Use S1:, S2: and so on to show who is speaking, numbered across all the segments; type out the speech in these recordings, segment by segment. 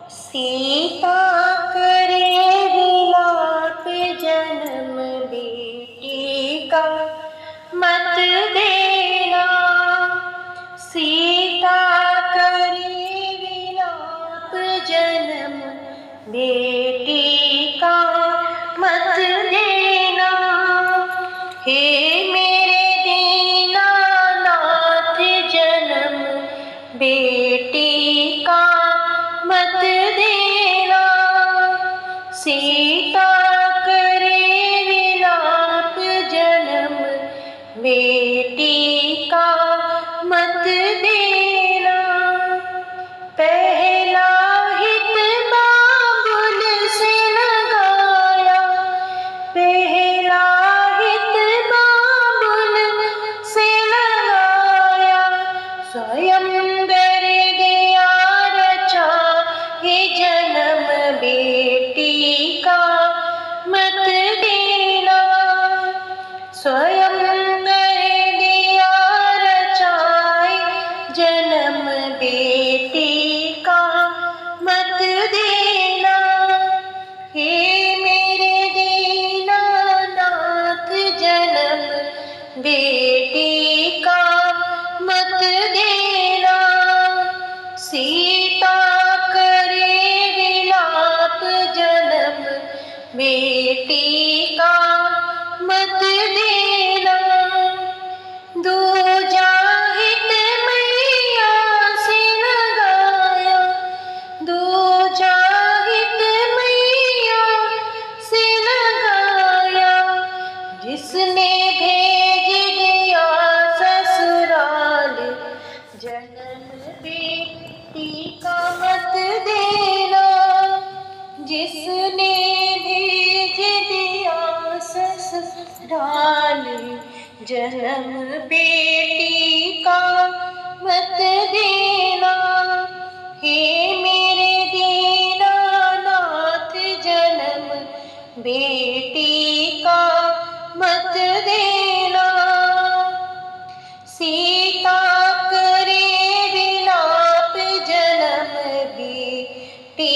S1: सीता करे विलाप जन्म बेटी का मत देना। सीता करे विलाप जन्म बेटी का मत देना। हे मेरे दीनानाथ जन्म बेटी का मत देना। सीता करे विलाप जन्म बेटी का मत देना। पहला हित बाबुल से लगाया, पहला हित बाबुल से लगाया। स्वयं कर दिया रचा ये जन्म बेटी का मत देना। स्वयं कर दिया रचाए जन्म बेटी का मत देना। हे मेरे दीनानाथ जन्म बेटी का मत देना। सीता करे विलाप जन्म बेटी का मत देना। दूजा हित मैया से लगाया, दूजा हित मैया से लगाया। जिसने भेज दिया ससुराल जन्म बेटी का मत देना। जिसने भेज दिया ससुराल जन्म बेटी का मत देना। हे मेरे दीनानाथ जन्म बेटी का मत देना। सीता करे विलाप जन्म बेटी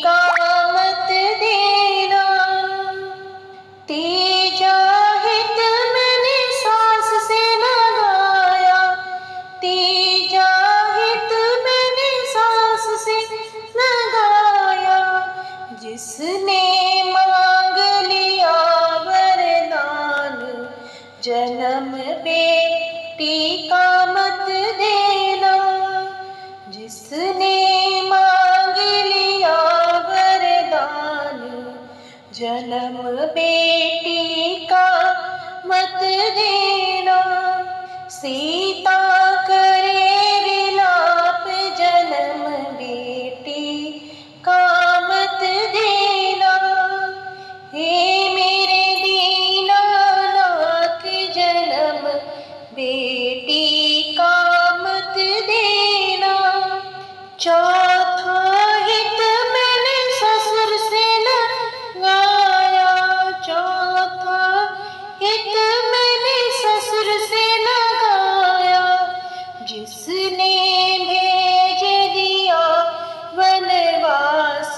S1: का मत देना। तीजा हित मैंने सास से लगाया, तीजा हित मैंने सास से लगाया। जिसने मांग लिया वरदान जन्म बेटी का मत देना। जिसने मांग लिया वरदान जन्म बेटी का मत देना। सीता करे विलाप जन्म बेटी का मत देना। हे मेरे दीनानाथ जन्म बेटी का मत देना। चौथा हित मैंने ससुर से लगाया, चौथा हित मैंने ससुर से लगाया। जिसने भेज दिया वनवास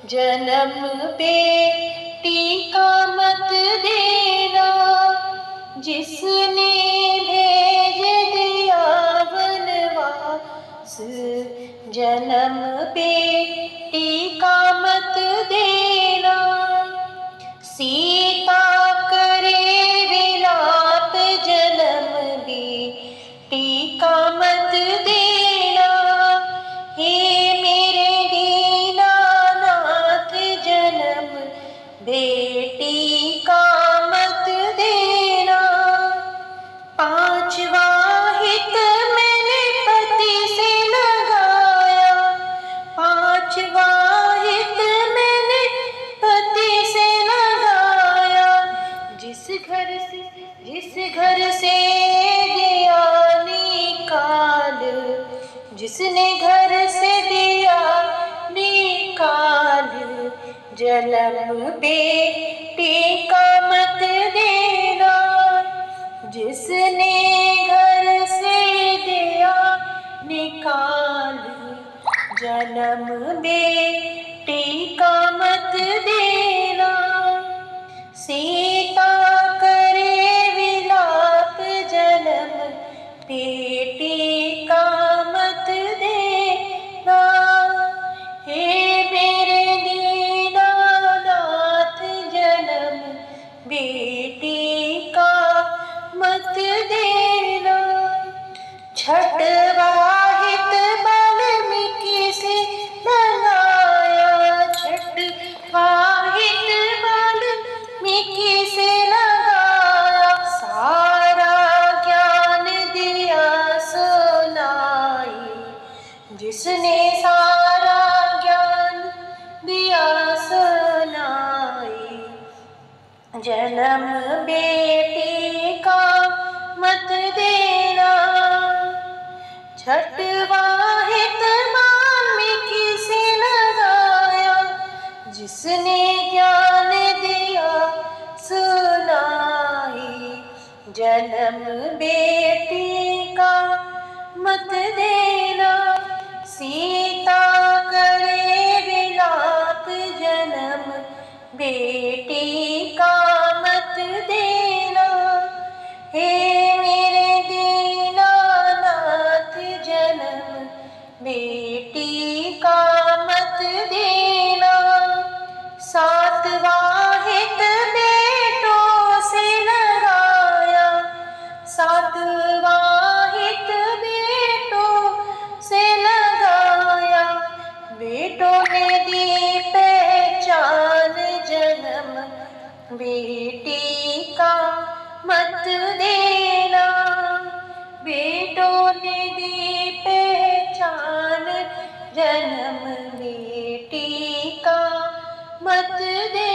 S1: जन्म बेटी का मत देना। जिसने भेज दिया वनवास जन्म बेटी का मत देना। सीता करे विलाप जन्म बेटी का मत देना। हे मेरे दीनानाथ जन्म बेटी का मत देना। पांचवा हित मैंने पति से लगाया, पांचवा हित मैंने पति से लगाया। जिस घर से दिया निकाल, जिसने घर से दिया निकाल जन्म बेटी का मत देना। जिसने घर से दिया निकाल जन्म जन्म बेटी का मत देना। सीता करे विलाप जन्म बेटी का मत देना। हे मेरे दीनानाथ जन्म बेटी का मत देना। छठवाहित वाल्मीकि से लगाया, छठवाहित वाल्मीकि से लगाया। सारा ज्ञान दिया सुनाई, जिसने सारा ज्ञान दिया सुनाई। जन्म बेटी का मत देना। छठवाहित वाल्मीकि से लगाया, जिसने ज्ञान दिया सुनाई। जन्म बेटी का मत देना। सीता करे विलाप जन्म बेटी का मत देना। हे मेरे दीनानाथ जन्म बेटी का मत देना। सातवाहित बेटों से लगाया, सातवाहित बेटों से लगाया। बेटों ने दी पहचान जन्म बेटी का मत देना। बेटों ने दी पहचान जन्म बेटी का मत देना।